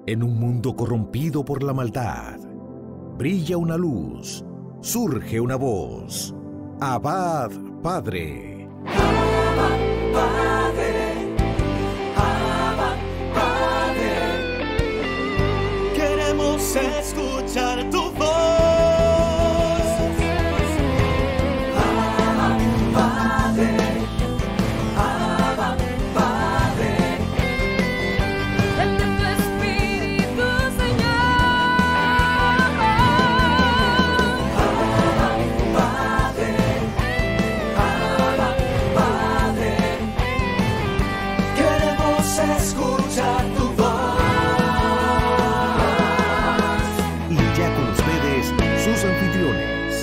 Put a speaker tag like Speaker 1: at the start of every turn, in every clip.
Speaker 1: En un mundo corrompido por la maldad, brilla una luz, surge una voz. Abba, Padre.
Speaker 2: Abba, Padre. Abba, Padre. Queremos escuchar tu voz. Abba, Padre. Abba, Padre.
Speaker 3: Vente tu Espíritu, Señor.
Speaker 2: Abba, Padre. Abba, Padre. Queremos escuchar tu voz.
Speaker 1: Y ya con ustedes, sus anfitriones.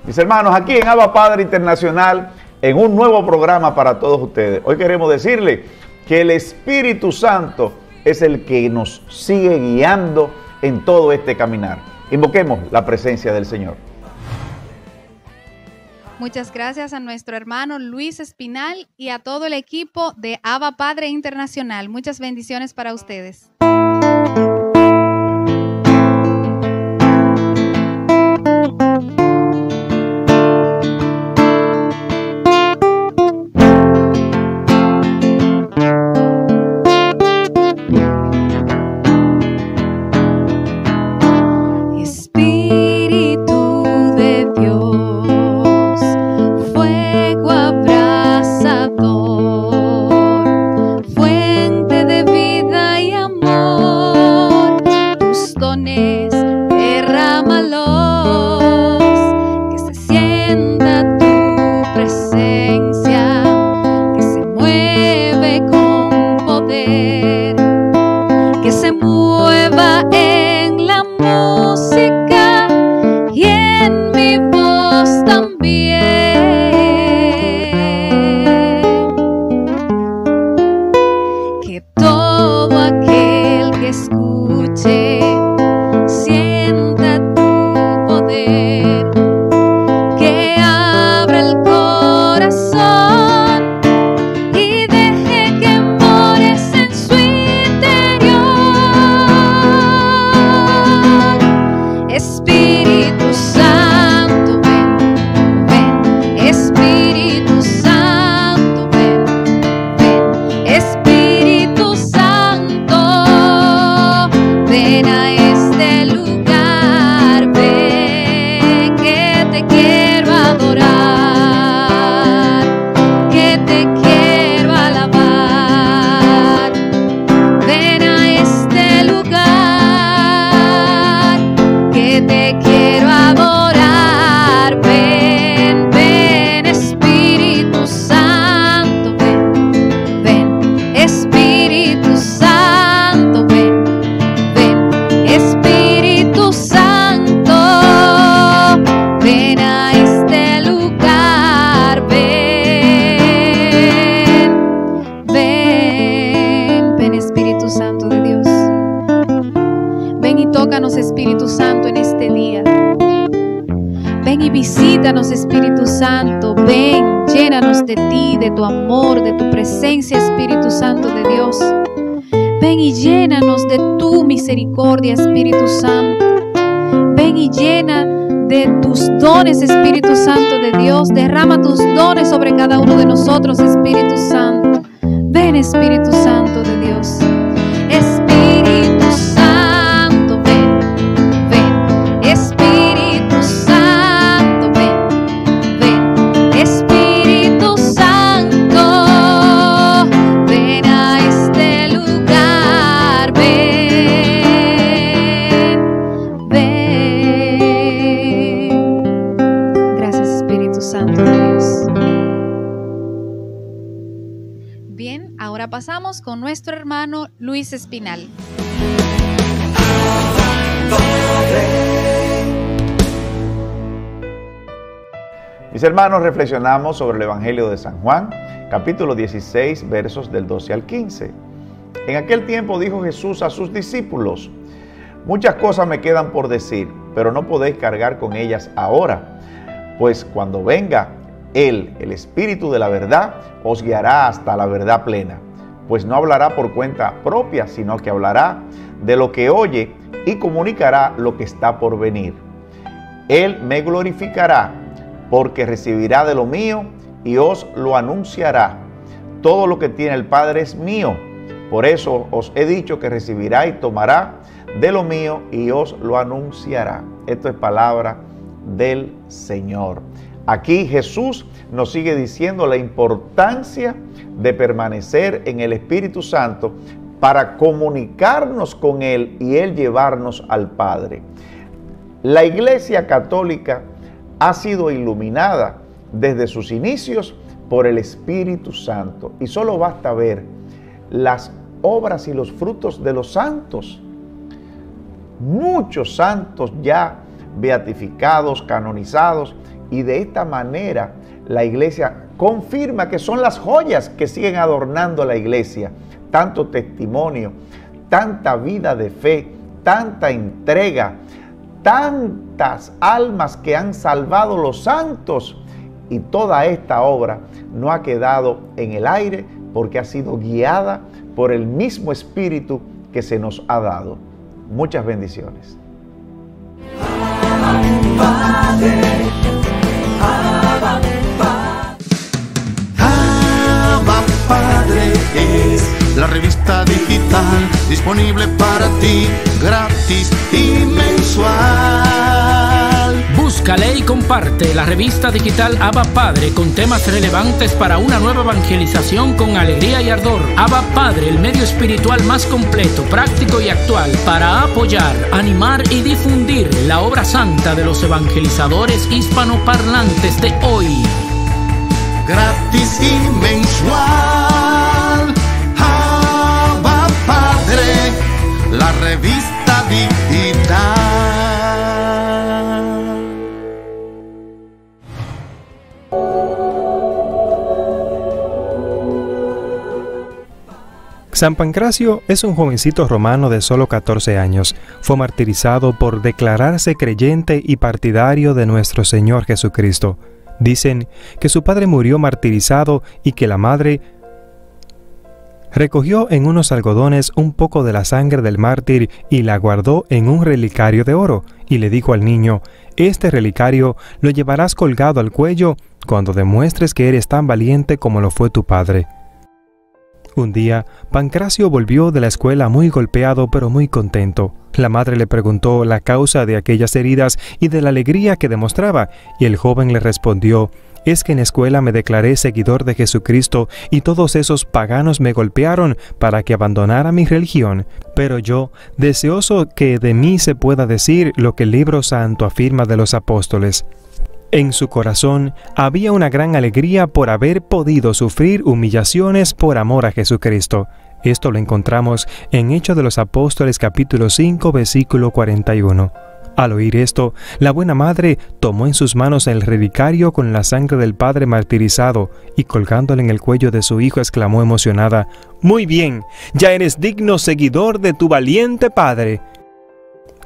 Speaker 4: Mis hermanos, aquí en Abba Padre Internacional, en un nuevo programa para todos ustedes. Hoy queremos decirle que el Espíritu Santo es el que nos sigue guiando en todo este caminar. Invoquemos la presencia del Señor.
Speaker 5: Muchas gracias a nuestro hermano Luis Espinal y a todo el equipo de Abba Padre Internacional. Muchas bendiciones para ustedes. Espíritu de Dios, fuego abrasador, fuente de vida y amor, tus dones derrámalos, que se sienta tu presencia, que se mueve con poder, que se mueva en la música y en mi voz también. Que todo aquel que escuche sienta tu poder, que abra el corazón y deje que mores en su interior. Espíritu Santo, ven, ven. Espíritu Santo, ven, ven. Espíritu Santo, ven a este lugar, ven, que te quiero adorar, que te quiero alabar. Ven a este lugar, que te quiero adorar. Ven, ven, Espíritu Santo, ven, ven. Espíritu Santo, ven, ven. Espíritu Santo, ven a este lugar. Ven, ven, ven, Espíritu Santo de Dios. Ven y tócanos, Espíritu Santo, en este día. Ven y visítanos, Espíritu Santo. Ven, llénanos de ti, de tu amor, de tu presencia, Espíritu Santo de Dios. Ven y llénanos de tu misericordia, Espíritu Santo. Ven y llena de tus dones, Espíritu Santo de Dios. Derrama tus dones sobre cada uno de nosotros, Espíritu Santo. Ven, Espíritu Santo de Dios. Espíritu Santo, ven, ven. Espíritu Santo, ven, ven. Espíritu Santo, ven a este lugar. Ven, ven. Gracias, Espíritu Santo de Dios. Bien, ahora pasamos con nuestro hermano Luis Espinal.
Speaker 4: Mis hermanos, reflexionamos sobre el Evangelio de San Juan, capítulo 16, versos del 12 al 15. En aquel tiempo dijo Jesús a sus discípulos: muchas cosas me quedan por decir, pero no podéis cargar con ellas ahora, pues cuando venga Él, el Espíritu de la verdad, os guiará hasta la verdad plena, pues no hablará por cuenta propia, sino que hablará de lo que oye y comunicará lo que está por venir. Él me glorificará, porque recibirá de lo mío y os lo anunciará. Todo lo que tiene el Padre es mío. Por eso os he dicho que recibirá y tomará de lo mío y os lo anunciará. Esto es palabra del Señor. Aquí Jesús nos sigue diciendo la importancia de permanecer en el Espíritu Santo para comunicarnos con Él y Él llevarnos al Padre. La Iglesia Católica ha sido iluminada desde sus inicios por el Espíritu Santo. Y solo basta ver las obras y los frutos de los santos. Muchos santos ya beatificados, canonizados, y de esta manera la Iglesia confirma que son las joyas que siguen adornando la Iglesia. Tanto testimonio, tanta vida de fe, tanta entrega, tantas almas que han salvado los santos, y toda esta obra no ha quedado en el aire porque ha sido guiada por el mismo Espíritu que se nos ha dado. Muchas bendiciones.
Speaker 6: Abba Padre es la revista digital disponible para ti, gratis y mensual.
Speaker 7: Búscale y comparte la revista digital Abba Padre con temas relevantes para una nueva evangelización con alegría y ardor. Abba Padre, el medio espiritual más completo, práctico y actual para apoyar, animar y difundir la obra santa de los evangelizadores hispanoparlantes de hoy.
Speaker 6: Gratis y mensual. Abba Padre, la revista digital.
Speaker 8: San Pancracio es un jovencito romano de solo 14 años. Fue martirizado por declararse creyente y partidario de nuestro Señor Jesucristo. Dicen que su padre murió martirizado y que la madre recogió en unos algodones un poco de la sangre del mártir y la guardó en un relicario de oro, y le dijo al niño: este relicario lo llevarás colgado al cuello cuando demuestres que eres tan valiente como lo fue tu padre. Un día, Pancracio volvió de la escuela muy golpeado pero muy contento. La madre le preguntó la causa de aquellas heridas y de la alegría que demostraba, y el joven le respondió: es que en la escuela me declaré seguidor de Jesucristo y todos esos paganos me golpearon para que abandonara mi religión. Pero yo, deseoso que de mí se pueda decir lo que el libro santo afirma de los apóstoles. En su corazón había una gran alegría por haber podido sufrir humillaciones por amor a Jesucristo. Esto lo encontramos en Hechos de los Apóstoles capítulo 5 versículo 41. Al oír esto, la buena madre tomó en sus manos el relicario con la sangre del padre martirizado y colgándole en el cuello de su hijo exclamó emocionada: «Muy bien, ya eres digno seguidor de tu valiente padre».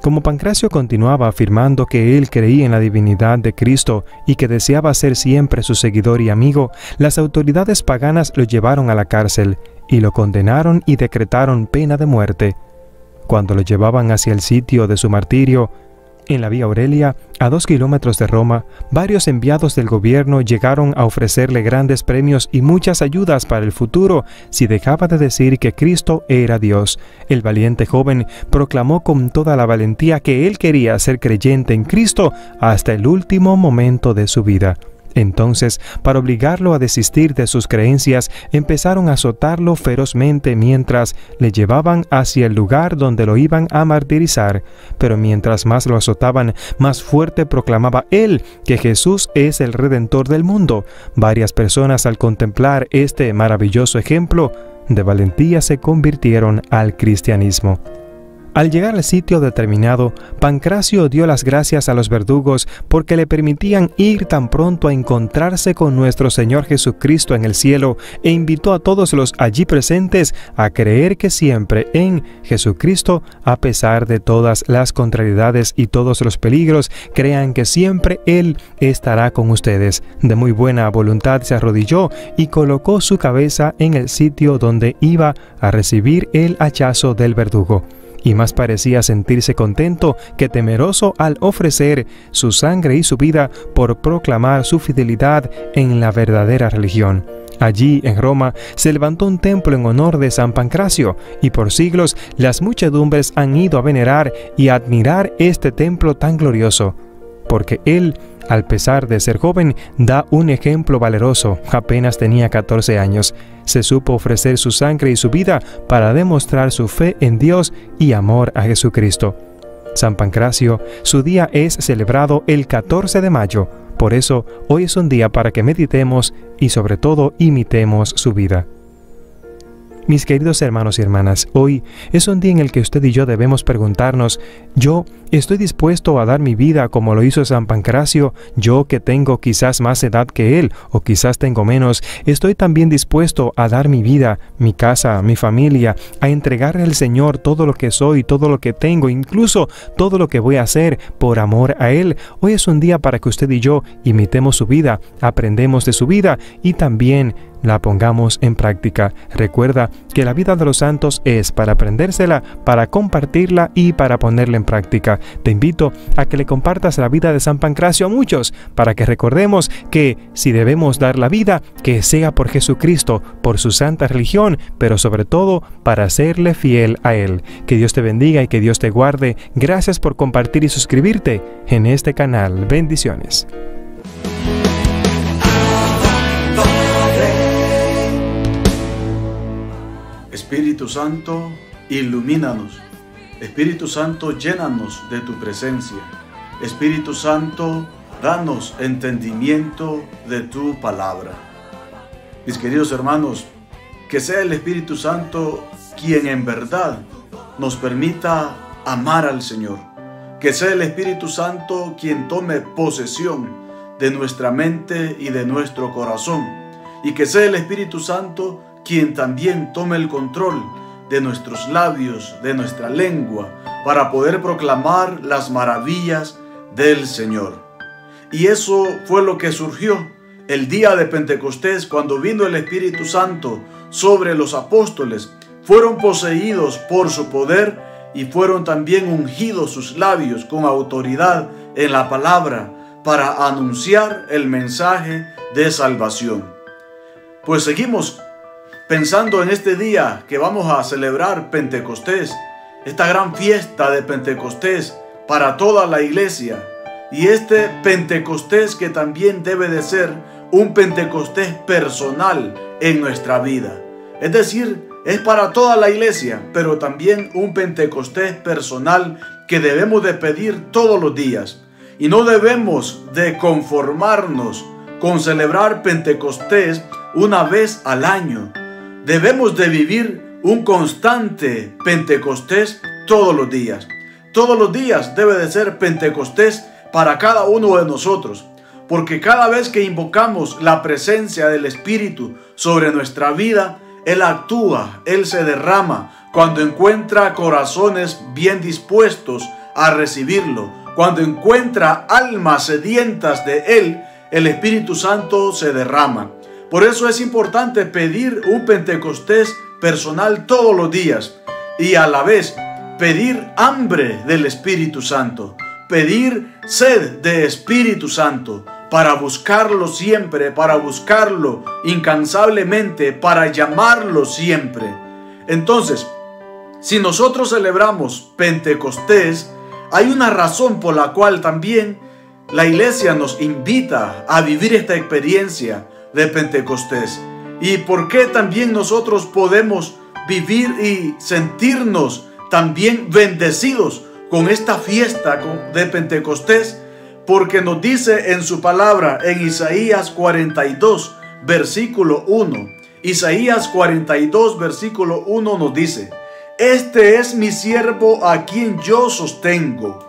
Speaker 8: Como Pancracio continuaba afirmando que él creía en la divinidad de Cristo y que deseaba ser siempre su seguidor y amigo, las autoridades paganas lo llevaron a la cárcel y lo condenaron y decretaron pena de muerte. Cuando lo llevaban hacia el sitio de su martirio, en la Vía Aurelia, a 2 kilómetros de Roma, varios enviados del gobierno llegaron a ofrecerle grandes premios y muchas ayudas para el futuro si dejaba de decir que Cristo era Dios. El valiente joven proclamó con toda la valentía que él quería ser creyente en Cristo hasta el último momento de su vida. Entonces, para obligarlo a desistir de sus creencias, empezaron a azotarlo ferozmente mientras le llevaban hacia el lugar donde lo iban a martirizar. Pero mientras más lo azotaban, más fuerte proclamaba él que Jesús es el Redentor del mundo. Varias personas, al contemplar este maravilloso ejemplo de valentía, se convirtieron al cristianismo. Al llegar al sitio determinado, Pancracio dio las gracias a los verdugos porque le permitían ir tan pronto a encontrarse con nuestro Señor Jesucristo en el cielo e invitó a todos los allí presentes a creer que siempre en Jesucristo, a pesar de todas las contrariedades y todos los peligros, crean que siempre Él estará con ustedes. De muy buena voluntad se arrodilló y colocó su cabeza en el sitio donde iba a recibir el hachazo del verdugo. Y más parecía sentirse contento que temeroso al ofrecer su sangre y su vida por proclamar su fidelidad en la verdadera religión. Allí, en Roma, se levantó un templo en honor de San Pancracio, y por siglos las muchedumbres han ido a venerar y a admirar este templo tan glorioso, porque él, al pesar de ser joven, da un ejemplo valeroso. Apenas tenía 14 años. Se supo ofrecer su sangre y su vida para demostrar su fe en Dios y amor a Jesucristo. San Pancracio, su día es celebrado el 14 de mayo. Por eso, hoy es un día para que meditemos y sobre todo imitemos su vida. Mis queridos hermanos y hermanas, hoy es un día en el que usted y yo debemos preguntarnos, ¿yo estoy dispuesto a dar mi vida como lo hizo San Pancracio? Yo que tengo quizás más edad que él, o quizás tengo menos, ¿estoy también dispuesto a dar mi vida, mi casa, mi familia, a entregarle al Señor todo lo que soy, todo lo que tengo, incluso todo lo que voy a hacer por amor a Él? Hoy es un día para que usted y yo imitemos su vida, aprendemos de su vida y también la pongamos en práctica. Recuerda que la vida de los santos es para aprendérsela, para compartirla y para ponerla en práctica. Te invito a que le compartas la vida de San Pancracio a muchos, para que recordemos que si debemos dar la vida, que sea por Jesucristo, por su santa religión, pero sobre todo para serle fiel a Él. Que Dios te bendiga y que Dios te guarde. Gracias por compartir y suscribirte en este canal. Bendiciones.
Speaker 9: Espíritu Santo, ilumínanos. Espíritu Santo, llénanos de tu presencia. Espíritu Santo, danos entendimiento de tu palabra. Mis queridos hermanos, que sea el Espíritu Santo quien en verdad nos permita amar al Señor. Que sea el Espíritu Santo quien tome posesión de nuestra mente y de nuestro corazón. Y que sea el Espíritu Santo quien también tome el control de nuestros labios, de nuestra lengua, para poder proclamar las maravillas del Señor. Y eso fue lo que surgió el día de Pentecostés, cuando vino el Espíritu Santo sobre los apóstoles. Fueron poseídos por su poder y fueron también ungidos sus labios con autoridad en la palabra para anunciar el mensaje de salvación. Pues seguimos pensando en este día que vamos a celebrar Pentecostés, esta gran fiesta de Pentecostés para toda la iglesia, y este Pentecostés que también debe de ser un Pentecostés personal en nuestra vida. Es decir, es para toda la iglesia, pero también un Pentecostés personal que debemos de pedir todos los días. Y no debemos de conformarnos con celebrar Pentecostés una vez al año. Debemos de vivir un constante Pentecostés todos los días. Todos los días debe de ser Pentecostés para cada uno de nosotros, porque cada vez que invocamos la presencia del Espíritu sobre nuestra vida, Él actúa, Él se derrama cuando encuentra corazones bien dispuestos a recibirlo. Cuando encuentra almas sedientas de Él, el Espíritu Santo se derrama. Por eso es importante pedir un Pentecostés personal todos los días y a la vez pedir hambre del Espíritu Santo, pedir sed de Espíritu Santo para buscarlo siempre, para buscarlo incansablemente, para llamarlo siempre. Entonces, si nosotros celebramos Pentecostés, hay una razón por la cual también la iglesia nos invita a vivir esta experiencia de Pentecostés. Y por qué también nosotros podemos vivir y sentirnos también bendecidos con esta fiesta de Pentecostés, porque nos dice en su palabra en Isaías 42 versículo 1. Isaías 42 versículo 1 nos dice: este es mi siervo a quien yo sostengo,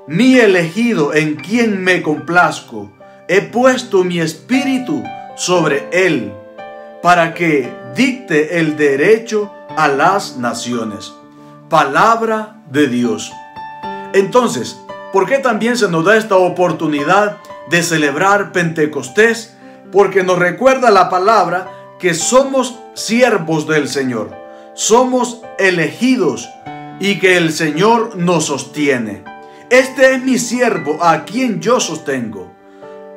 Speaker 9: mi elegido en quien me complazco. He puesto mi espíritu sobre él, para que dicte el derecho a las naciones. Palabra de Dios. Entonces, ¿por qué también se nos da esta oportunidad de celebrar Pentecostés? Porque nos recuerda la palabra que somos siervos del Señor, somos elegidos y que el Señor nos sostiene. Este es mi siervo a quien yo sostengo.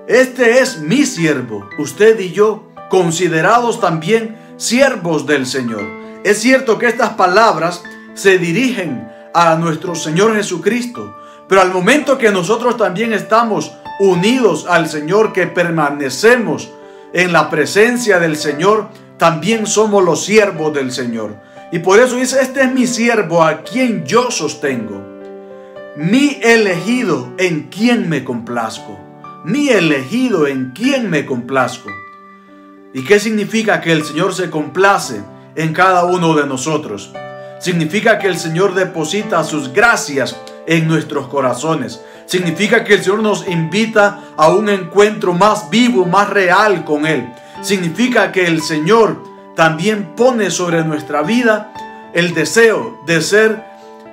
Speaker 9: Este es mi siervo, usted y yo, considerados también siervos del Señor. Es cierto que estas palabras se dirigen a nuestro Señor Jesucristo, pero al momento que nosotros también estamos unidos al Señor, que permanecemos en la presencia del Señor, también somos los siervos del Señor. Y por eso dice, este es mi siervo a quien yo sostengo, mi elegido en quien me complazco. Mi elegido en quien me complazco. ¿Y qué significa que el Señor se complace en cada uno de nosotros? Significa que el Señor deposita sus gracias en nuestros corazones. Significa que el Señor nos invita a un encuentro más vivo, más real con Él. Significa que el Señor también pone sobre nuestra vida el deseo de ser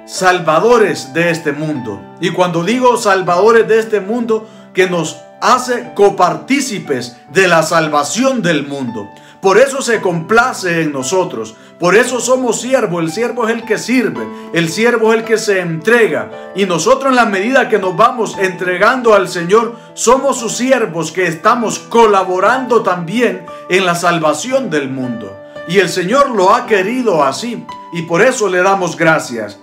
Speaker 9: salvadores de este mundo. Y cuando digo salvadores de este mundo, que nos hace copartícipes de la salvación del mundo. Por eso se complace en nosotros. Por eso somos siervos. El siervo es el que sirve. El siervo es el que se entrega. Y nosotros, en la medida que nos vamos entregando al Señor, somos sus siervos que estamos colaborando también en la salvación del mundo. Y el Señor lo ha querido así. Y por eso le damos gracias.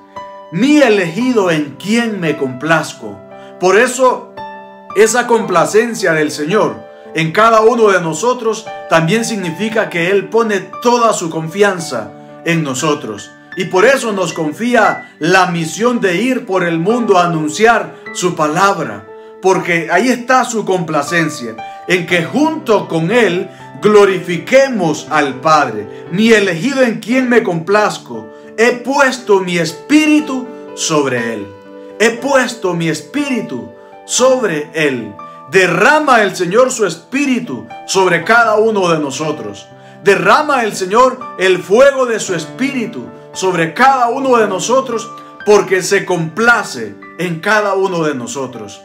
Speaker 9: Mi elegido en quien me complazco. Por eso esa complacencia del Señor en cada uno de nosotros también significa que Él pone toda su confianza en nosotros. Y por eso nos confía la misión de ir por el mundo a anunciar su palabra. Porque ahí está su complacencia, en que junto con Él glorifiquemos al Padre. Mi elegido en quien me complazco. He puesto mi espíritu sobre Él. He puesto mi espíritu sobre Él. Derrama el Señor su espíritu sobre cada uno de nosotros. Derrama el Señor el fuego de su espíritu sobre cada uno de nosotros, porque se complace en cada uno de nosotros.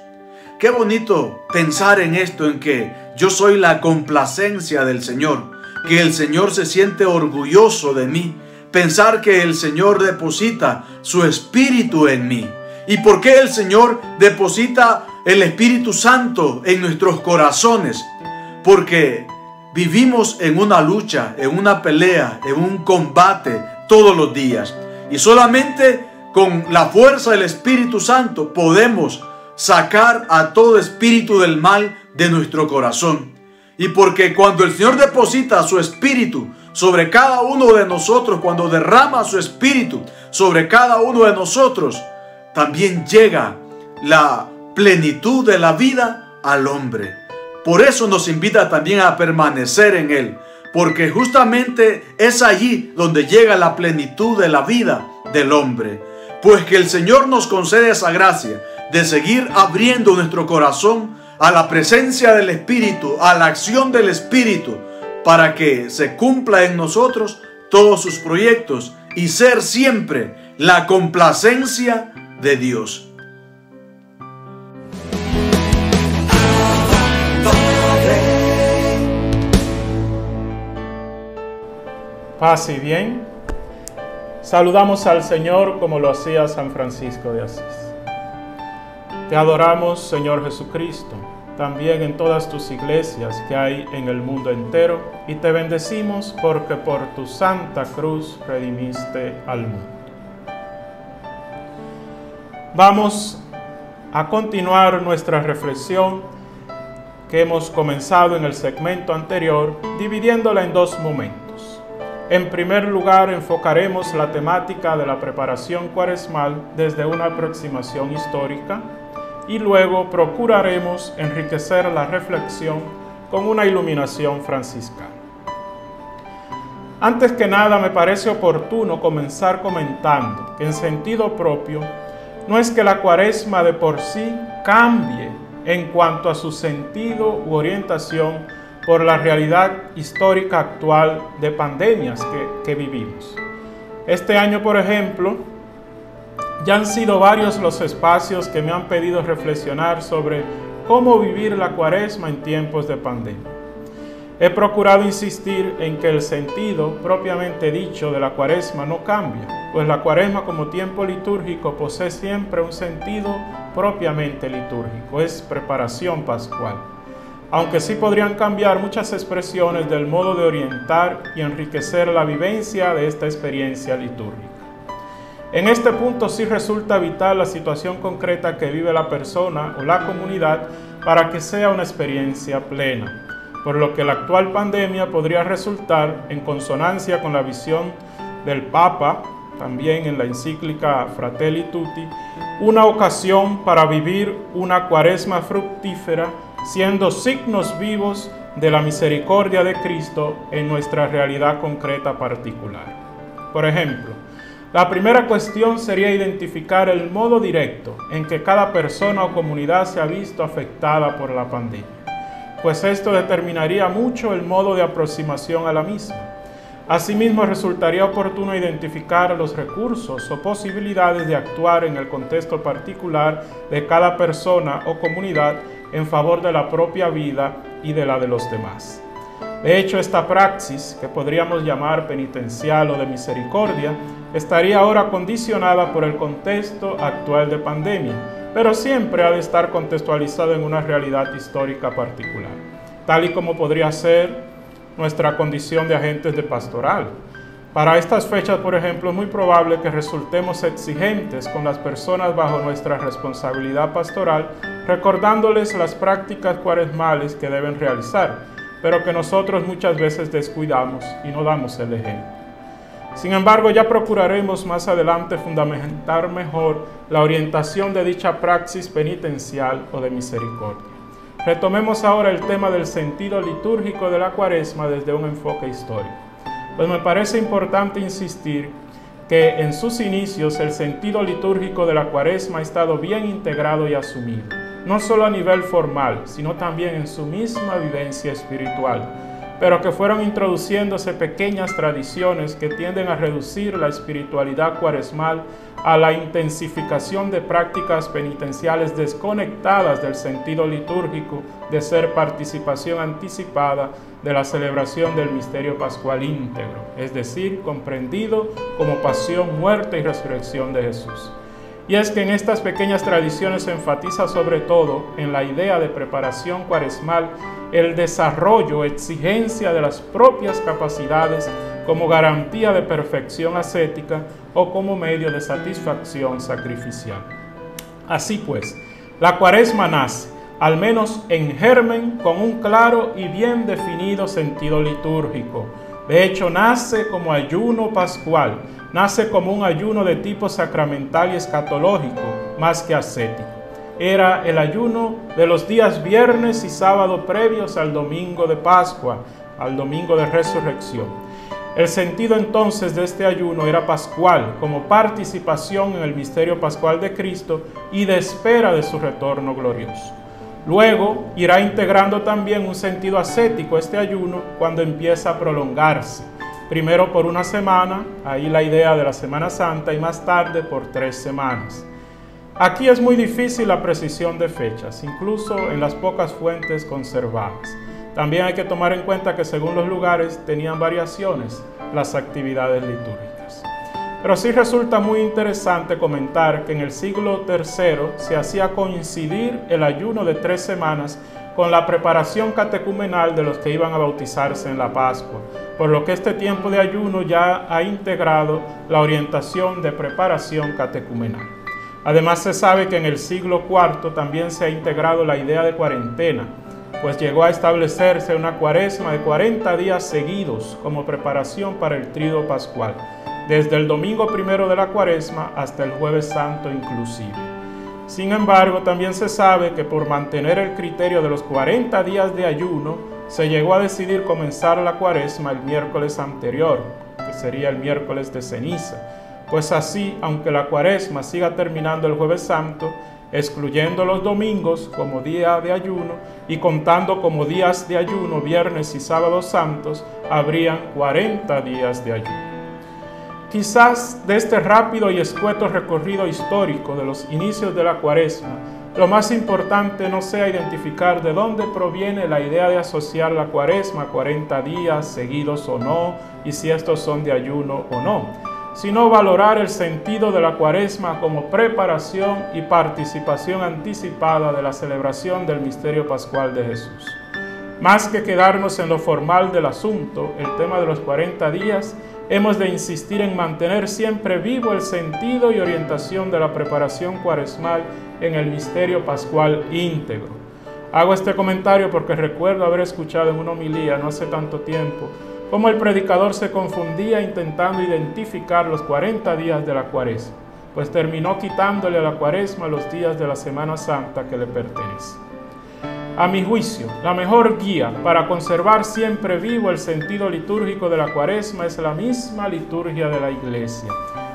Speaker 9: Qué bonito pensar en esto, en que yo soy la complacencia del Señor, que el Señor se siente orgulloso de mí. Pensar que el Señor deposita su espíritu en mí. ¿Y por qué el Señor deposita el Espíritu Santo en nuestros corazones? Porque vivimos en una lucha, en una pelea, en un combate todos los días. Y solamente con la fuerza del Espíritu Santo podemos sacar a todo espíritu del mal de nuestro corazón. Y porque cuando el Señor deposita su espíritu sobre cada uno de nosotros, cuando derrama su espíritu sobre cada uno de nosotros, también llega la plenitud de la vida al hombre. Por eso nos invita también a permanecer en Él, porque justamente es allí donde llega la plenitud de la vida del hombre. Pues que el Señor nos concede esa gracia de seguir abriendo nuestro corazón a la presencia del Espíritu, a la acción del Espíritu, para que se cumpla en nosotros todos sus proyectos y ser siempre la complacencia de Dios.
Speaker 7: Paz y bien. Saludamos al Señor como lo hacía San Francisco de Asís. Te adoramos, Señor Jesucristo, también en todas tus iglesias que hay en el mundo entero, y te bendecimos porque por tu santa cruz redimiste al mundo. Vamos a continuar nuestra reflexión que hemos comenzado en el segmento anterior, dividiéndola en dos momentos. En primer lugar, enfocaremos la temática de la preparación cuaresmal desde una aproximación histórica, y luego procuraremos enriquecer la reflexión con una iluminación franciscana.
Speaker 10: Antes que nada, me parece oportuno comenzar comentando que en sentido propio, no es que la Cuaresma de por sí cambie en cuanto a su sentido u orientación por la realidad histórica actual de pandemias que vivimos. Este año, por ejemplo, ya han sido varios los espacios que me han pedido reflexionar sobre cómo vivir la Cuaresma en tiempos de pandemia. He procurado insistir en que el sentido propiamente dicho de la Cuaresma no cambia, pues la Cuaresma como tiempo litúrgico posee siempre un sentido propiamente litúrgico, es preparación pascual. Aunque sí podrían cambiar muchas expresiones del modo de orientar y enriquecer la vivencia de esta experiencia litúrgica. En este punto sí resulta vital la situación concreta que vive la persona o la comunidad para que sea una experiencia plena, por lo que la actual pandemia podría resultar, en consonancia con la visión del Papa, también en la encíclica Fratelli Tutti, una ocasión para vivir una Cuaresma fructífera, siendo signos vivos de la misericordia de Cristo en nuestra realidad concreta particular. Por ejemplo, la primera cuestión sería identificar el modo directo en que cada persona o comunidad se ha visto afectada por la pandemia, pues esto determinaría mucho el modo de aproximación a la misma. Asimismo, resultaría oportuno identificar los recursos o posibilidades de actuar en el contexto particular de cada persona o comunidad en favor de la propia vida y de la de los demás. De hecho, esta praxis, que podríamos llamar penitencial o de misericordia, estaría ahora condicionada por el contexto actual de pandemia, pero siempre ha de estar contextualizada en una realidad histórica particular, tal y como podría ser nuestra condición de agentes de pastoral. Para estas fechas, por ejemplo, es muy probable que resultemos exigentes con las personas bajo nuestra responsabilidad pastoral, recordándoles las prácticas cuaresmales que deben realizar, pero que nosotros muchas veces descuidamos y no damos el ejemplo. Sin embargo, ya procuraremos más adelante fundamentar mejor la orientación de dicha praxis penitencial o de misericordia. Retomemos ahora el tema del sentido litúrgico de la Cuaresma desde un enfoque histórico. Pues me parece importante insistir que en sus inicios el sentido litúrgico de la Cuaresma ha estado bien integrado y asumido, no solo a nivel formal, sino también en su misma vivencia espiritual, pero que fueron introduciéndose pequeñas tradiciones que tienden a reducir la espiritualidad cuaresmal a la intensificación de prácticas penitenciales desconectadas del sentido litúrgico de ser participación anticipada de la celebración del misterio pascual íntegro, es decir, comprendido como pasión, muerte y resurrección de Jesús. Y es que en estas pequeñas tradiciones se enfatiza sobre todo en la idea de preparación cuaresmal el desarrollo, exigencia de las propias capacidades como garantía de perfección ascética o como medio de satisfacción sacrificial. Así pues, la Cuaresma nace, al menos en germen, con un claro y bien definido sentido litúrgico. De hecho, nace como ayuno pascual, nace como un ayuno de tipo sacramental y escatológico, más que ascético. Era el ayuno de los días viernes y sábado previos al domingo de Pascua, al domingo de Resurrección. El sentido entonces de este ayuno era pascual, como participación en el misterio pascual de Cristo y de espera de su retorno glorioso. Luego irá integrando también un sentido ascético este ayuno cuando empieza a prolongarse. Primero por una semana, ahí la idea de la Semana Santa, y más tarde por 3 semanas. Aquí es muy difícil la precisión de fechas, incluso en las pocas fuentes conservadas. También hay que tomar en cuenta que según los lugares tenían variaciones las actividades litúrgicas. Pero sí resulta muy interesante comentar que en el siglo III se hacía coincidir el ayuno de 3 semanas con la preparación catecumenal de los que iban a bautizarse en la Pascua, por lo que este tiempo de ayuno ya ha integrado la orientación de preparación catecumenal. Además, se sabe que en el siglo IV también se ha integrado la idea de cuarentena, pues llegó a establecerse una cuaresma de 40 días seguidos como preparación para el tríodo pascual, desde el domingo primero de la cuaresma hasta el jueves santo inclusive. Sin embargo, también se sabe que por mantener el criterio de los 40 días de ayuno, se llegó a decidir comenzar la Cuaresma el miércoles anterior, que sería el miércoles de ceniza. Pues así, aunque la Cuaresma siga terminando el Jueves Santo, excluyendo los domingos como día de ayuno y contando como días de ayuno viernes y sábados santos, habrían 40 días de ayuno. Quizás de este rápido y escueto recorrido histórico de los inicios de la Cuaresma, lo más importante no sea identificar de dónde proviene la idea de asociar la Cuaresma a 40 días seguidos o no, y si estos son de ayuno o no, sino valorar el sentido de la Cuaresma como preparación y participación anticipada de la celebración del misterio pascual de Jesús. Más que quedarnos en lo formal del asunto, el tema de los 40 días, hemos de insistir en mantener siempre vivo el sentido y orientación de la preparación cuaresmal en el misterio pascual íntegro. Hago este comentario porque recuerdo haber escuchado en una homilía no hace tanto tiempo cómo el predicador se confundía intentando identificar los 40 días de la Cuaresma, pues terminó quitándole a la Cuaresma los días de la Semana Santa que le pertenecen. A mi juicio, la mejor guía para conservar siempre vivo el sentido litúrgico de la Cuaresma es la misma liturgia de la Iglesia,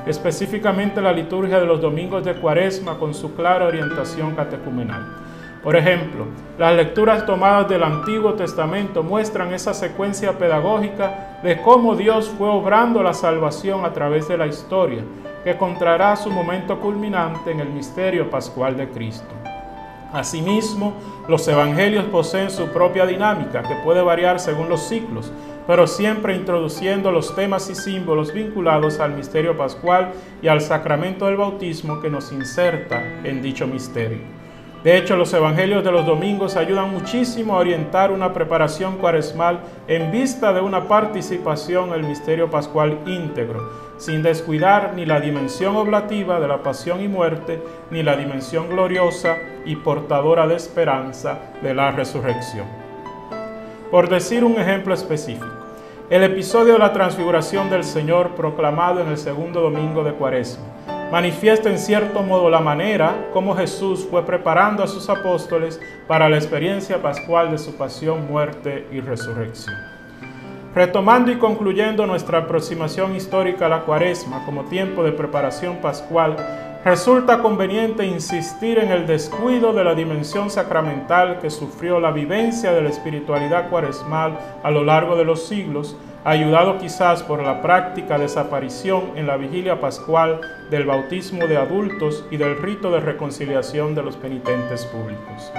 Speaker 10: específicamente la liturgia de los domingos de Cuaresma con su clara orientación catecumenal. Por ejemplo, las lecturas tomadas del Antiguo Testamento muestran esa secuencia pedagógica de cómo Dios fue obrando la salvación a través de la historia, que encontrará su momento culminante en el misterio pascual de Cristo. Asimismo, los evangelios poseen su propia dinámica, que puede variar según los ciclos, pero siempre introduciendo los temas y símbolos vinculados al misterio pascual y al sacramento del bautismo que nos inserta en dicho misterio. De hecho, los evangelios de los domingos ayudan muchísimo a orientar una preparación cuaresmal en vista de una participación en el misterio pascual íntegro, sin descuidar ni la dimensión oblativa de la pasión y muerte, ni la dimensión gloriosa y portadora de esperanza de la resurrección. Por decir un ejemplo específico, el episodio de la transfiguración del Señor proclamado en el segundo domingo de Cuaresma manifiesta en cierto modo la manera como Jesús fue preparando a sus apóstoles para la experiencia pascual de su pasión, muerte y resurrección. Retomando y concluyendo nuestra aproximación histórica a la Cuaresma como tiempo de preparación pascual, resulta conveniente insistir en el descuido de la dimensión sacramental que sufrió la vivencia de la espiritualidad cuaresmal a lo largo de los siglos, ayudado quizás por la práctica desaparición en la vigilia pascual del bautismo de adultos y del rito de reconciliación de los penitentes públicos.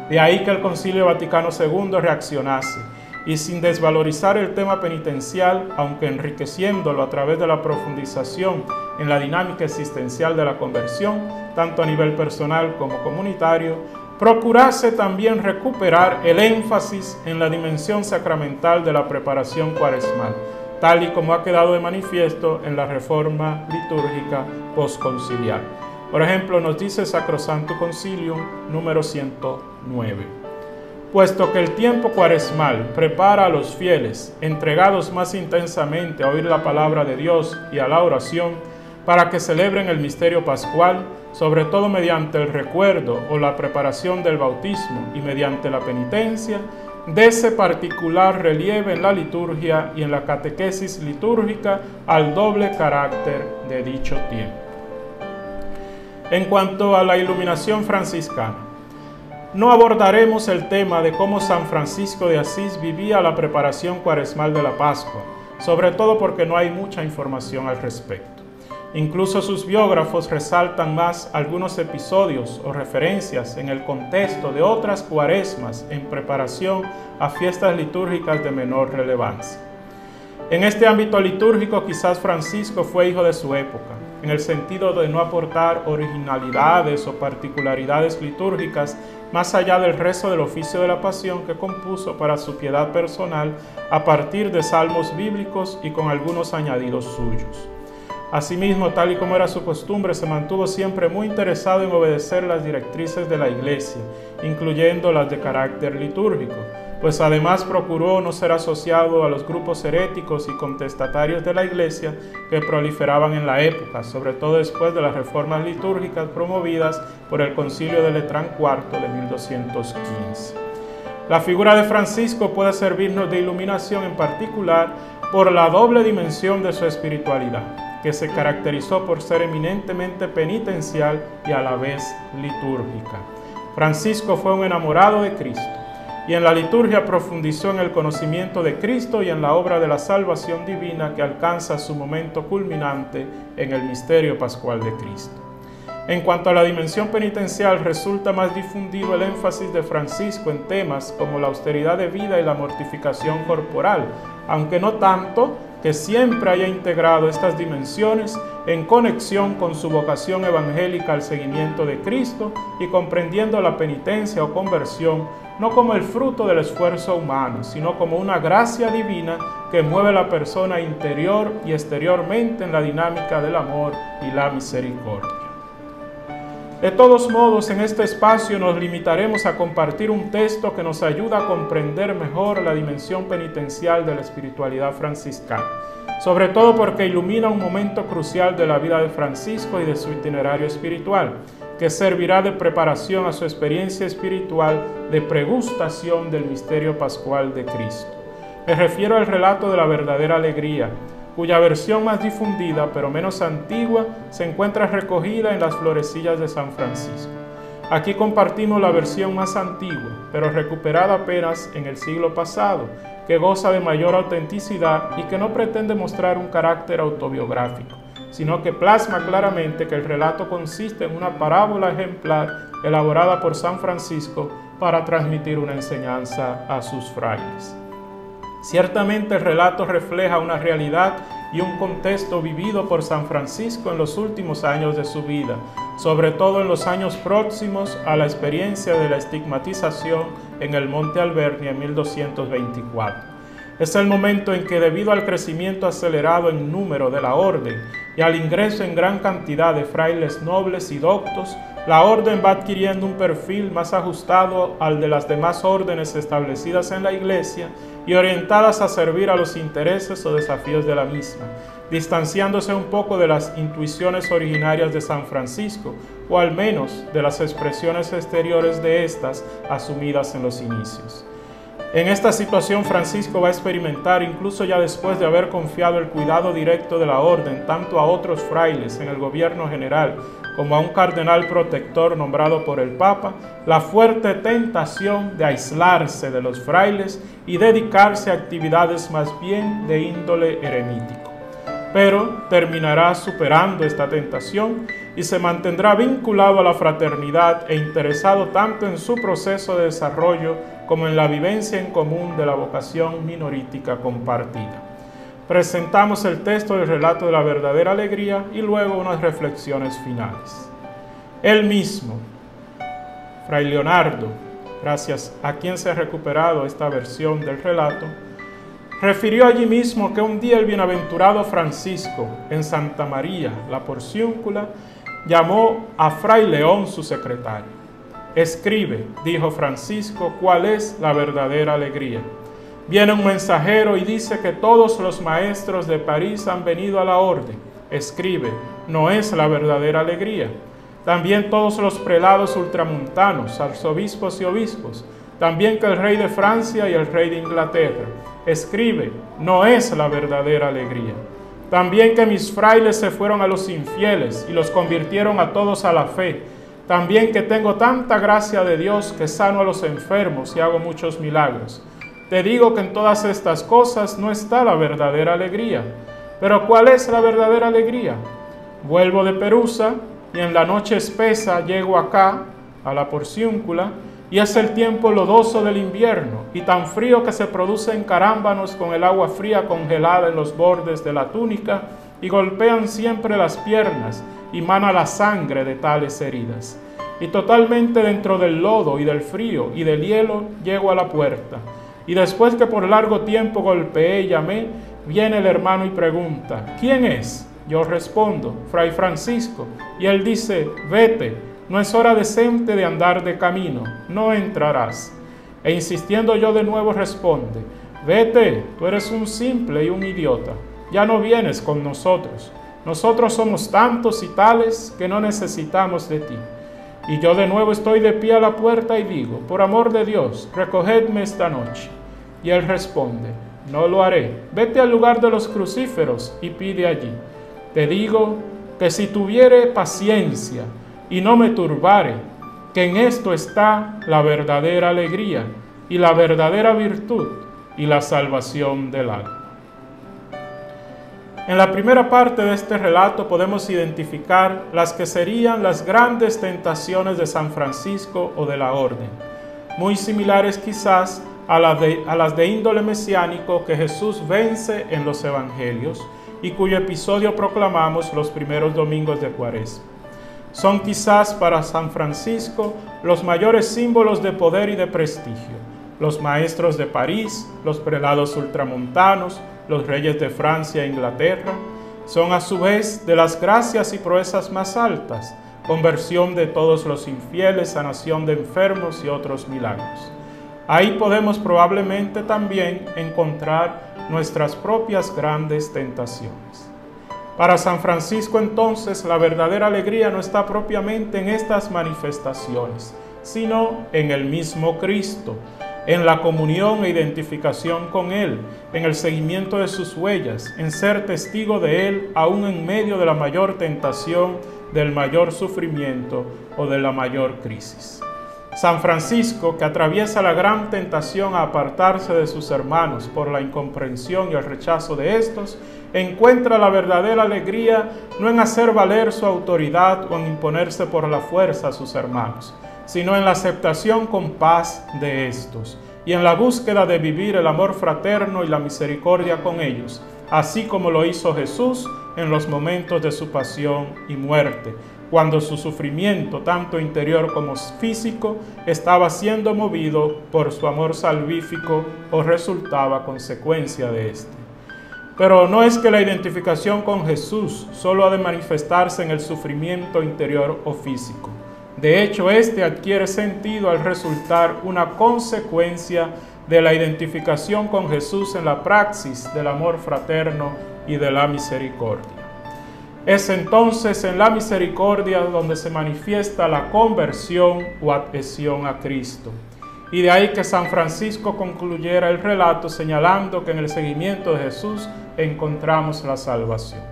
Speaker 10: De ahí que el Concilio Vaticano II reaccionase y, sin desvalorizar el tema penitencial, aunque enriqueciéndolo a través de la profundización en la dinámica existencial de la conversión, tanto a nivel personal como comunitario, procurase también recuperar el énfasis en la dimensión sacramental de la preparación cuaresmal, tal y como ha quedado de manifiesto en la reforma litúrgica postconciliar. Por ejemplo, nos dice Sacrosancto Concilium número 109. Puesto que el tiempo cuaresmal prepara a los fieles, entregados más intensamente a oír la palabra de Dios y a la oración, para que celebren el misterio pascual, sobre todo mediante el recuerdo o la preparación del bautismo y mediante la penitencia, dese particular relieve en la liturgia y en la catequesis litúrgica al doble carácter de dicho tiempo. En cuanto a la iluminación franciscana, no abordaremos el tema de cómo San Francisco de Asís vivía la preparación cuaresmal de la Pascua, sobre todo porque no hay mucha información al respecto. Incluso sus biógrafos resaltan más algunos episodios o referencias en el contexto de otras cuaresmas en preparación a fiestas litúrgicas de menor relevancia. En este ámbito litúrgico quizás Francisco fue hijo de su época, en el sentido de no aportar originalidades o particularidades litúrgicas más allá del rezo del oficio de la pasión que compuso para su piedad personal a partir de salmos bíblicos y con algunos añadidos suyos. Asimismo, tal y como era su costumbre, se mantuvo siempre muy interesado en obedecer las directrices de la Iglesia, incluyendo las de carácter litúrgico, pues además procuró no ser asociado a los grupos heréticos y contestatarios de la Iglesia que proliferaban en la época, sobre todo después de las reformas litúrgicas promovidas por el Concilio de Letrán IV de 1215. La figura de Francisco puede servirnos de iluminación, en particular por la doble dimensión de su espiritualidad, que se caracterizó por ser eminentemente penitencial y a la vez litúrgica. Francisco fue un enamorado de Cristo y en la liturgia profundizó en el conocimiento de Cristo y en la obra de la salvación divina que alcanza su momento culminante en el misterio pascual de Cristo. En cuanto a la dimensión penitencial, resulta más difundido el énfasis de Francisco en temas como la austeridad de vida y la mortificación corporal, aunque no tanto que siempre haya integrado estas dimensiones en conexión con su vocación evangélica al seguimiento de Cristo y comprendiendo la penitencia o conversión no como el fruto del esfuerzo humano, sino como una gracia divina que mueve a la persona interior y exteriormente en la dinámica del amor y la misericordia. De todos modos, en este espacio nos limitaremos a compartir un texto que nos ayuda a comprender mejor la dimensión penitencial de la espiritualidad franciscana, sobre todo porque ilumina un momento crucial de la vida de Francisco y de su itinerario espiritual, que servirá de preparación a su experiencia espiritual de pregustación del misterio pascual de Cristo. Me refiero al relato de la verdadera alegría, cuya versión más difundida, pero menos antigua, se encuentra recogida en las florecillas de San Francisco. Aquí compartimos la versión más antigua, pero recuperada apenas en el siglo pasado, que goza de mayor autenticidad y que no pretende mostrar un carácter autobiográfico, sino que plasma claramente que el relato consiste en una parábola ejemplar elaborada por San Francisco para transmitir una enseñanza a sus frailes. Ciertamente el relato refleja una realidad y un contexto vivido por San Francisco en los últimos años de su vida, sobre todo en los años próximos a la experiencia de la estigmatización en el Monte Alberni en 1224. Es el momento en que, debido al crecimiento acelerado en número de la orden y al ingreso en gran cantidad de frailes nobles y doctos, la orden va adquiriendo un perfil más ajustado al de las demás órdenes establecidas en la Iglesia y orientadas a servir a los intereses o desafíos de la misma, distanciándose un poco de las intuiciones originarias de San Francisco, o al menos de las expresiones exteriores de estas asumidas en los inicios. En esta situación Francisco va a experimentar, incluso ya después de haber confiado el cuidado directo de la orden tanto a otros frailes en el gobierno general como a un cardenal protector nombrado por el Papa, la fuerte tentación de aislarse de los frailes y dedicarse a actividades más bien de índole eremítico. Pero terminará superando esta tentación y se mantendrá vinculado a la fraternidad e interesado tanto en su proceso de desarrollo como en la vivencia en común de la vocación minorítica compartida. Presentamos el texto del relato de la verdadera alegría y luego unas reflexiones finales. Él mismo, Fray Leonardo, gracias a quien se ha recuperado esta versión del relato, refirió allí mismo que un día el bienaventurado Francisco, en Santa María, la Porciúncula, llamó a Fray León, su secretario. Escribe, dijo Francisco, cuál es la verdadera alegría. Viene un mensajero y dice que todos los maestros de París han venido a la orden. Escribe, no es la verdadera alegría. También todos los prelados ultramontanos, arzobispos y obispos. También que el rey de Francia y el rey de Inglaterra. Escribe, no es la verdadera alegría. También que mis frailes se fueron a los infieles y los convirtieron a todos a la fe. También que tengo tanta gracia de Dios que sano a los enfermos y hago muchos milagros. Te digo que en todas estas cosas no está la verdadera alegría. Pero ¿cuál es la verdadera alegría? Vuelvo de Perusa y en la noche espesa llego acá, a la Porciúncula, y es el tiempo lodoso del invierno y tan frío que se producen carámbanos con el agua fría congelada en los bordes de la túnica y golpean siempre las piernas y mana la sangre de tales heridas. Y totalmente dentro del lodo y del frío y del hielo llego a la puerta. Y después que por largo tiempo golpeé y llamé, viene el hermano y pregunta, ¿quién es? Yo respondo, Fray Francisco. Y él dice, vete, no es hora decente de andar de camino, no entrarás. E insistiendo yo de nuevo responde, vete, tú eres un simple y un idiota, ya no vienes con nosotros. Nosotros somos tantos y tales que no necesitamos de ti. Y yo de nuevo estoy de pie a la puerta y digo, por amor de Dios, recogedme esta noche. Y él responde, no lo haré. Vete al lugar de los crucíferos y pide allí. Te digo que si tuviere paciencia y no me turbare, que en esto está la verdadera alegría y la verdadera virtud y la salvación del alma. En la primera parte de este relato podemos identificar las que serían las grandes tentaciones de San Francisco o de la Orden, muy similares quizás a las de índole mesiánico que Jesús vence en los Evangelios y cuyo episodio proclamamos los primeros domingos de Cuaresma. Son quizás para San Francisco los mayores símbolos de poder y de prestigio: los maestros de París, los prelados ultramontanos, los reyes de Francia e Inglaterra. Son a su vez de las gracias y proezas más altas: conversión de todos los infieles, sanación de enfermos y otros milagros. Ahí podemos probablemente también encontrar nuestras propias grandes tentaciones. Para San Francisco entonces la verdadera alegría no está propiamente en estas manifestaciones, sino en el mismo Cristo, en la comunión e identificación con Él, en el seguimiento de sus huellas, en ser testigo de Él aún en medio de la mayor tentación, del mayor sufrimiento o de la mayor crisis. San Francisco, que atraviesa la gran tentación a apartarse de sus hermanos por la incomprensión y el rechazo de estos, encuentra la verdadera alegría no en hacer valer su autoridad o en imponerse por la fuerza a sus hermanos, sino en la aceptación con paz de estos y en la búsqueda de vivir el amor fraterno y la misericordia con ellos, así como lo hizo Jesús en los momentos de su pasión y muerte, cuando su sufrimiento, tanto interior como físico, estaba siendo movido por su amor salvífico o resultaba consecuencia de este. Pero no es que la identificación con Jesús solo ha de manifestarse en el sufrimiento interior o físico. De hecho, este adquiere sentido al resultar una consecuencia de la identificación con Jesús en la praxis del amor fraterno y de la misericordia. Es entonces en la misericordia donde se manifiesta la conversión o adhesión a Cristo. Y de ahí que San Francisco concluyera el relato señalando que en el seguimiento de Jesús encontramos la salvación.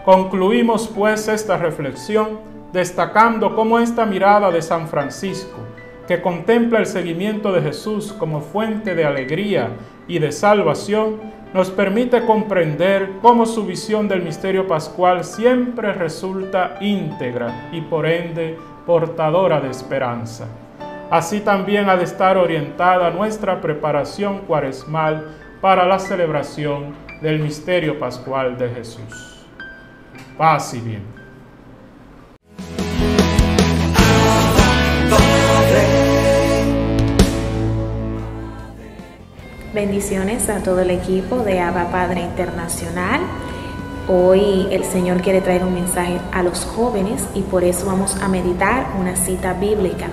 Speaker 10: Concluimos pues esta reflexión destacando cómo esta mirada de San Francisco, que contempla el seguimiento de Jesús como fuente de alegría y de salvación, nos permite comprender cómo su visión del misterio pascual siempre resulta íntegra y por ende portadora de esperanza. Así también ha de estar orientada nuestra preparación cuaresmal para la celebración del misterio pascual de Jesús. Paz y bien.
Speaker 11: Bendiciones a todo el equipo de Abba Padre Internacional. Hoy el Señor quiere traer un mensaje a los jóvenes y por eso vamos a meditar una cita bíblica,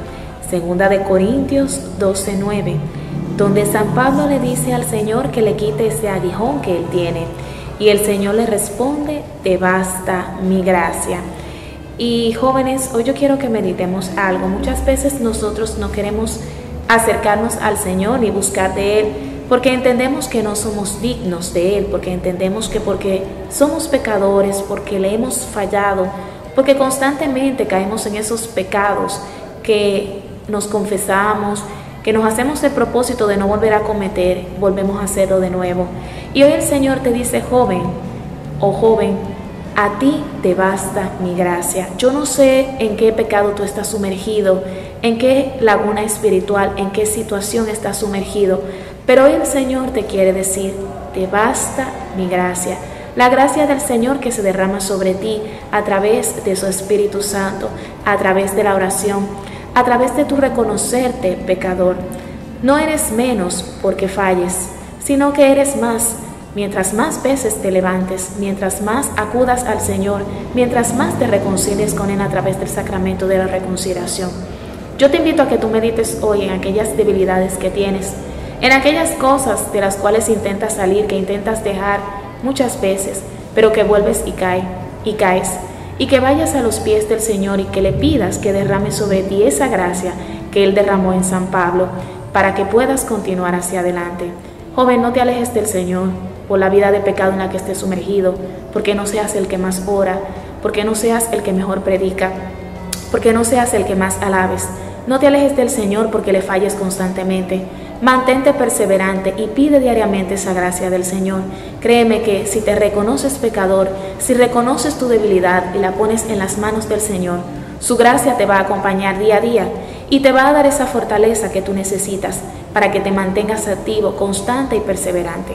Speaker 11: 2 Corintios 12:9, donde San Pablo le dice al Señor que le quite ese aguijón que él tiene y el Señor le responde: te basta mi gracia. Y jóvenes, hoy yo quiero que meditemos algo. Muchas veces nosotros no queremos acercarnos al Señor y buscar de Él, porque entendemos que no somos dignos de Él, porque entendemos que porque somos pecadores, porque le hemos fallado, porque constantemente caemos en esos pecados que nos confesamos, que nos hacemos el propósito de no volver a cometer, volvemos a hacerlo de nuevo. Y hoy el Señor te dice: joven o joven, a ti te basta mi gracia. Yo no sé en qué pecado tú estás sumergido, en qué laguna espiritual, en qué situación estás sumergido, pero hoy el Señor te quiere decir: te basta mi gracia. La gracia del Señor que se derrama sobre ti a través de su Espíritu Santo, a través de la oración, a través de tu reconocerte pecador. No eres menos porque falles, sino que eres más. Mientras más veces te levantes, mientras más acudas al Señor, mientras más te reconcilies con Él a través del sacramento de la reconciliación. Yo te invito a que tú medites hoy en aquellas debilidades que tienes, en aquellas cosas de las cuales intentas salir, que intentas dejar muchas veces, pero que vuelves y caes. y que vayas a los pies del Señor y que le pidas que derrame sobre ti esa gracia que Él derramó en San Pablo para que puedas continuar hacia adelante. Joven, no te alejes del Señor por la vida de pecado en la que estés sumergido, porque no seas el que más ora, porque no seas el que mejor predica, porque no seas el que más alabes. No te alejes del Señor porque le falles constantemente. Mantente perseverante y pide diariamente esa gracia del Señor. Créeme que si te reconoces pecador, si reconoces tu debilidad y la pones en las manos del Señor, su gracia te va a acompañar día a día y te va a dar esa fortaleza que tú necesitas para que te mantengas activo, constante y perseverante.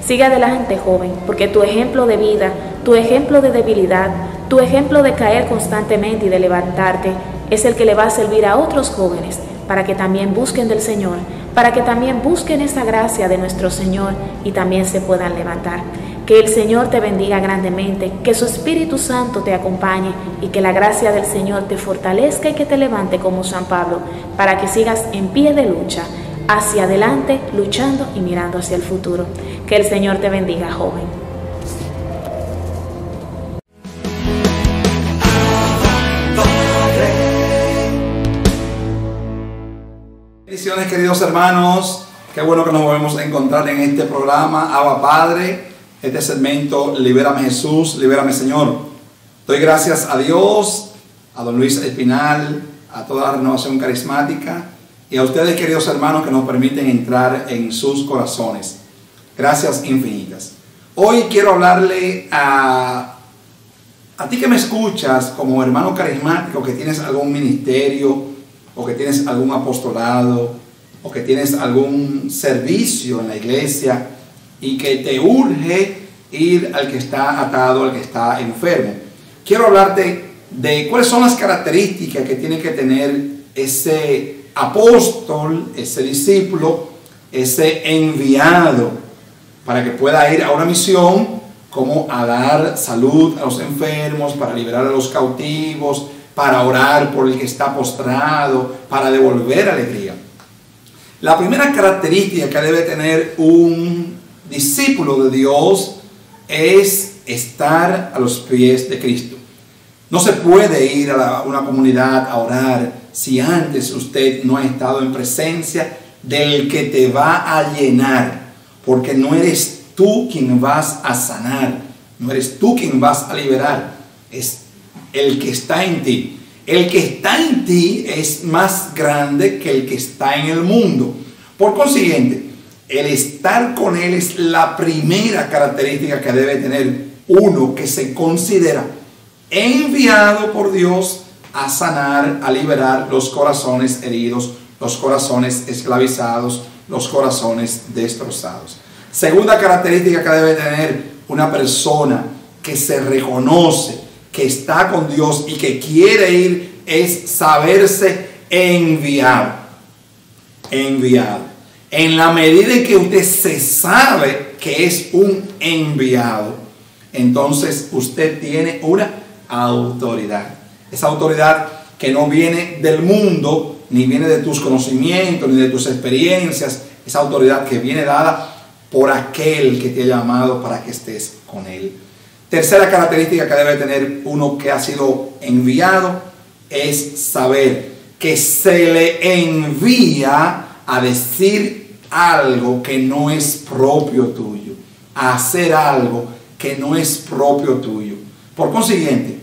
Speaker 11: Sigue adelante, joven, porque tu ejemplo de vida, tu ejemplo de debilidad, tu ejemplo de caer constantemente y de levantarte es el que le va a servir a otros jóvenes para que también busquen del Señor, para que también busquen esa gracia de nuestro Señor y también se puedan levantar. Que el Señor te bendiga grandemente, que su Espíritu Santo te acompañe y que la gracia del Señor te fortalezca y que te levante como San Pablo, para que sigas en pie de lucha, hacia adelante, luchando y mirando hacia el futuro. Que el Señor te bendiga, joven.
Speaker 12: Bendiciones, queridos hermanos. Qué bueno que nos volvemos a encontrar en este programa Abba Padre, este segmento Libérame Jesús, Libérame Señor. Doy gracias a Dios, a don Luis Espinal, a toda la renovación carismática y a ustedes, queridos hermanos, que nos permiten entrar en sus corazones. Gracias infinitas. Hoy quiero hablarle a ti que me escuchas como hermano carismático, que tienes algún ministerio o que tienes algún apostolado o que tienes algún servicio en la iglesia y que te urge ir al que está atado, al que está enfermo. Quiero hablarte de cuáles son las características que tiene que tener ese apóstol, ese discípulo, ese enviado para que pueda ir a una misión como a dar salud a los enfermos, para liberar a los cautivos, para orar por el que está postrado, para devolver alegría. La primera característica que debe tener un discípulo de Dios es estar a los pies de Cristo. No se puede ir a una comunidad a orar si antes usted no ha estado en presencia del que te va a llenar, porque no eres tú quien vas a sanar, no eres tú quien vas a liberar, es el que está en ti. El que está en ti es más grande que el que está en el mundo. Por consiguiente, el estar con Él es la primera característica que debe tener uno que se considera enviado por Dios a sanar, a liberar los corazones heridos, los corazones esclavizados, los corazones destrozados. Segunda característica que debe tener una persona que se reconoce, que está con Dios y que quiere ir, es saberse enviado. Enviado. En la medida en que usted se sabe que es un enviado, entonces usted tiene una autoridad. Esa autoridad que no viene del mundo, ni viene de tus conocimientos, ni de tus experiencias. Esa autoridad que viene dada por aquel que te ha llamado para que estés con Él. Tercera característica que debe tener uno que ha sido enviado es saber que se le envía a decir algo que no es propio tuyo, a hacer algo que no es propio tuyo. Por consiguiente,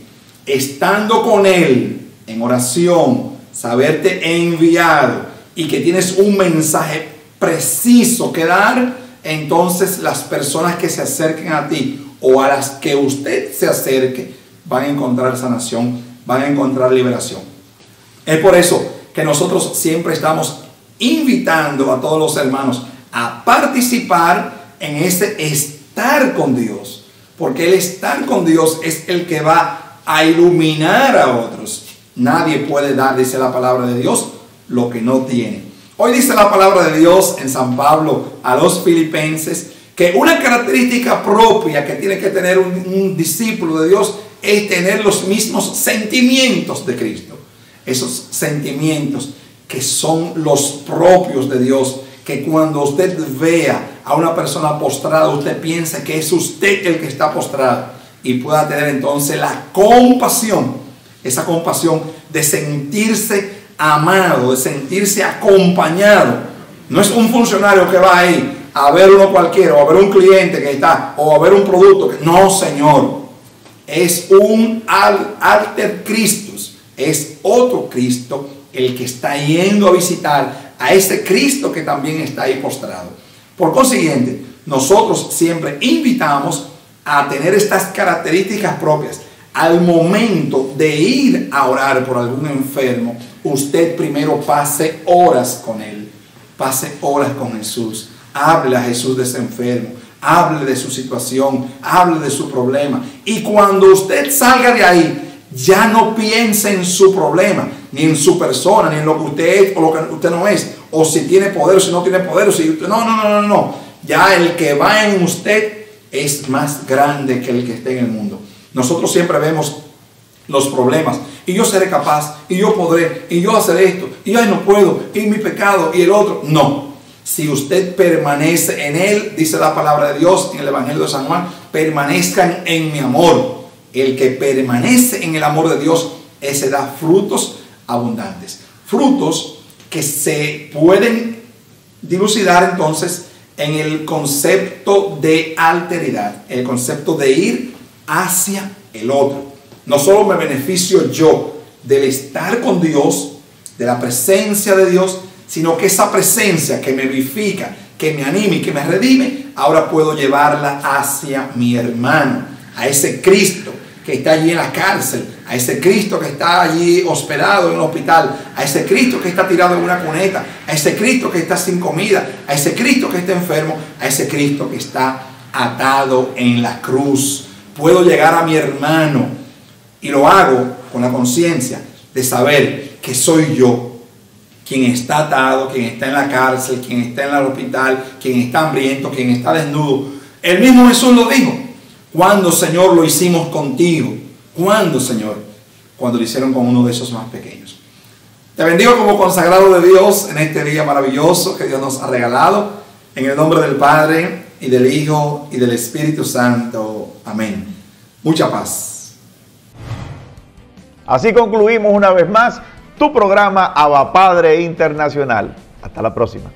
Speaker 12: estando con Él en oración, saberte enviado y que tienes un mensaje preciso que dar, entonces las personas que se acerquen a ti o a las que usted se acerque van a encontrar sanación, van a encontrar liberación. Es por eso que nosotros siempre estamos invitando a todos los hermanos a participar en ese estar con Dios, porque el estar con Dios es el que va a iluminar a otros. Nadie puede dar, dice la palabra de Dios, lo que no tiene. Hoy dice la palabra de Dios en San Pablo a los filipenses que una característica propia que tiene que tener un discípulo de Dios es tener los mismos sentimientos de Cristo. Esos sentimientos que son los propios de Dios, que cuando usted vea a una persona postrada, usted piensa que es usted el que está postrado, y pueda tener entonces la compasión, esa compasión de sentirse amado, de sentirse acompañado. No es un funcionario que va ahí a ver uno cualquiera, o a ver un cliente que está, o a ver un producto. No, Señor. Es un alter Christus. Es otro Cristo el que está yendo a visitar a ese Cristo que también está ahí postrado. Por consiguiente, nosotros siempre invitamos a tener estas características propias. Al momento de ir a orar por algún enfermo, usted primero pase horas con él, pase horas con Jesús, hable a Jesús de ese enfermo, hable de su situación, hable de su problema, y cuando usted salga de ahí, ya no piense en su problema, ni en su persona, ni en lo que usted es o lo que usted no es, o si tiene poder o si no tiene poder, o si usted, no, ya el que va en usted es más grande que el que esté en el mundo. Nosotros siempre vemos los problemas, y yo seré capaz, y yo podré, y yo hacer esto, y ay, no puedo, y mi pecado, y el otro. No, si usted permanece en él, dice la palabra de Dios en el Evangelio de San Juan, permanezcan en mi amor. El que permanece en el amor de Dios, ese da frutos abundantes, frutos que se pueden dilucidar entonces en el concepto de alteridad, el concepto de ir hacia el otro. No solo me beneficio yo del estar con Dios, de la presencia de Dios, sino que esa presencia que me vivifica, que me anima y que me redime, ahora puedo llevarla hacia mi hermano, a ese Cristo que está allí en la cárcel, a ese Cristo que está allí hospedado en un hospital, a ese Cristo que está tirado en una cuneta, a ese Cristo que está sin comida, a ese Cristo que está enfermo, a ese Cristo que está atado en la cruz. Puedo llegar a mi hermano, y lo hago con la conciencia de saber que soy yo quien está atado, quien está en la cárcel, quien está en el hospital, quien está hambriento, quien está desnudo. El mismo Jesús lo dijo. ¿Cuándo, Señor, lo hicimos contigo? ¿Cuándo, Señor? Cuando lo hicieron con uno de esos más pequeños. Te bendigo como consagrado de Dios en este día maravilloso que Dios nos ha regalado. En el nombre del Padre, y del Hijo, y del Espíritu Santo. Amén. Mucha paz.
Speaker 4: Así concluimos una vez más tu programa Abba Padre Internacional. Hasta la próxima.